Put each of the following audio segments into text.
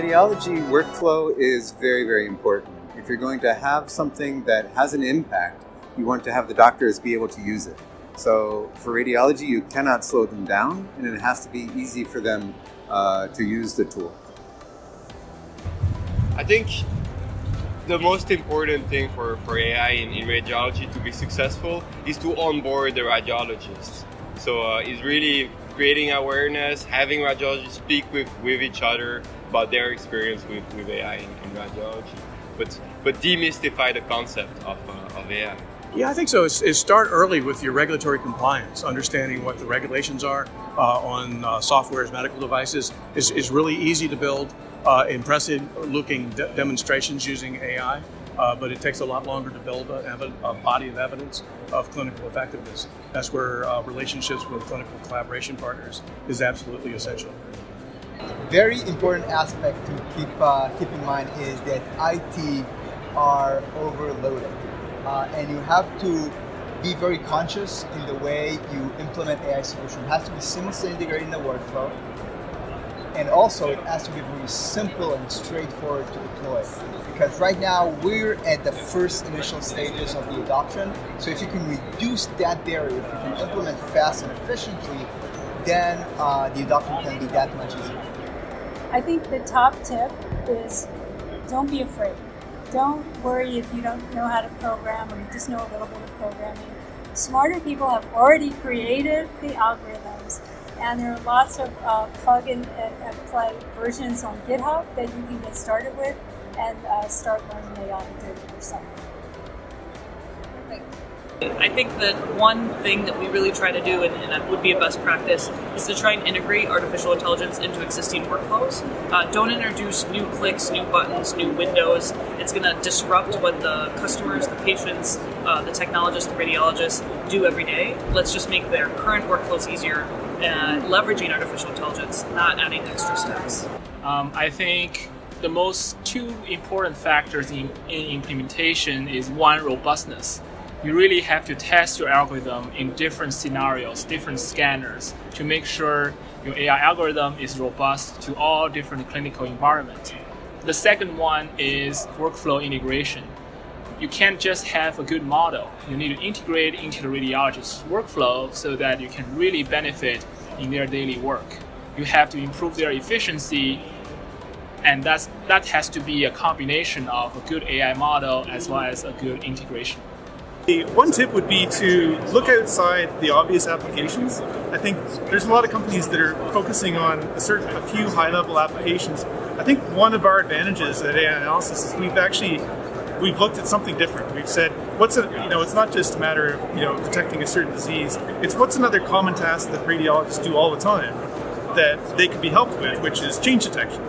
radiology, workflow is very, very important. If you're going to have something that has an impact, you want to have the doctors be able to use it. So for radiology, you cannot slow them down, and it has to be easy for them to use the tool. I think the most important thing for AI in radiology to be successful is to onboard the radiologists. So it's really creating awareness, having radiologists speak with each other about their experience with AI in radiology, but demystify the concept of AI. Yeah, I think so. Is start early with your regulatory compliance, understanding what the regulations are on software as medical devices is really easy to build. Impressive looking demonstrations using AI, but it takes a lot longer to build a body of evidence of clinical effectiveness. That's where relationships with clinical collaboration partners is absolutely essential. Very important aspect to keep in mind is that IT are overloaded, and you have to be very conscious in the way you implement AI solution. It has to be seamlessly integrated in the workflow. And also, it has to be very simple and straightforward to deploy. Because right now, we're at the first initial stages of the adoption. So if you can reduce that barrier, if you can implement fast and efficiently, then the adoption can be that much easier. I think the top tip is don't be afraid. Don't worry if you don't know how to program or you just know a little bit of programming. Smarter people have already created the algorithms. And there are lots of plug-in and play versions on GitHub that you can get started with and start learning AI and do it yourself. I think that one thing that we really try to do, and that would be a best practice, is to try and integrate artificial intelligence into existing workflows. Don't introduce new clicks, new buttons, new windows. It's going to disrupt what the customers, the patients, the technologists, the radiologists do every day. Let's just make their current workflows easier, leveraging artificial intelligence, not adding extra steps. I think the most two important factors in implementation is one, robustness. You really have to test your algorithm in different scenarios, different scanners, to make sure your AI algorithm is robust to all different clinical environments. The second one is workflow integration. You can't just have a good model. You need to integrate into the radiologist's workflow so that you can really benefit in their daily work. You have to improve their efficiency, and that has to be a combination of a good AI model as well as a good integration. One tip would be to look outside the obvious applications. I think there's a lot of companies that are focusing on a few high-level applications. I think one of our advantages at AI Analysis is we've looked at something different. We've said, it's not just a matter of detecting a certain disease. It's what's another common task that radiologists do all the time that they could be helped with, which is change detection.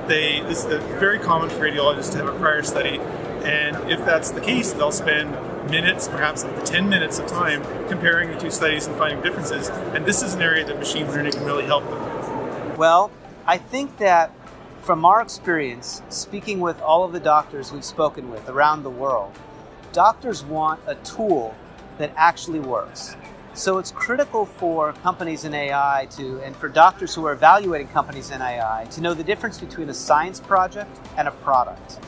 This is very common for radiologists to have a prior study, and if that's the case, they'll spend minutes, perhaps up to 10 minutes of time comparing the two studies and finding differences. And this is an area that machine learning can really help them. Well, I think that from our experience, speaking with all of the doctors we've spoken with around the world, doctors want a tool that actually works. So it's critical for companies in AI and for doctors who are evaluating companies in AI to know the difference between a science project and a product.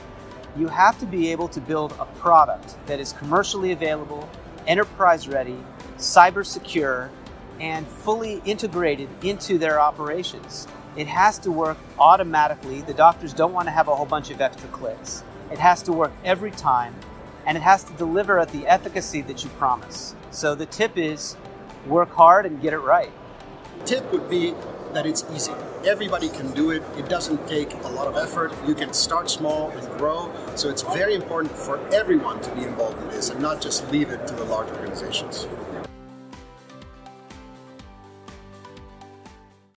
You have to be able to build a product that is commercially available, enterprise ready, cyber secure, and fully integrated into their operations. It has to work automatically. The doctors don't want to have a whole bunch of extra clicks. It has to work every time, and it has to deliver at the efficacy that you promise. So the tip is work hard and get it right. Tip would be that it's easy. Everybody can do it. It doesn't take a lot of effort. You can start small and grow. So it's very important for everyone to be involved in this and not just leave it to the large organizations.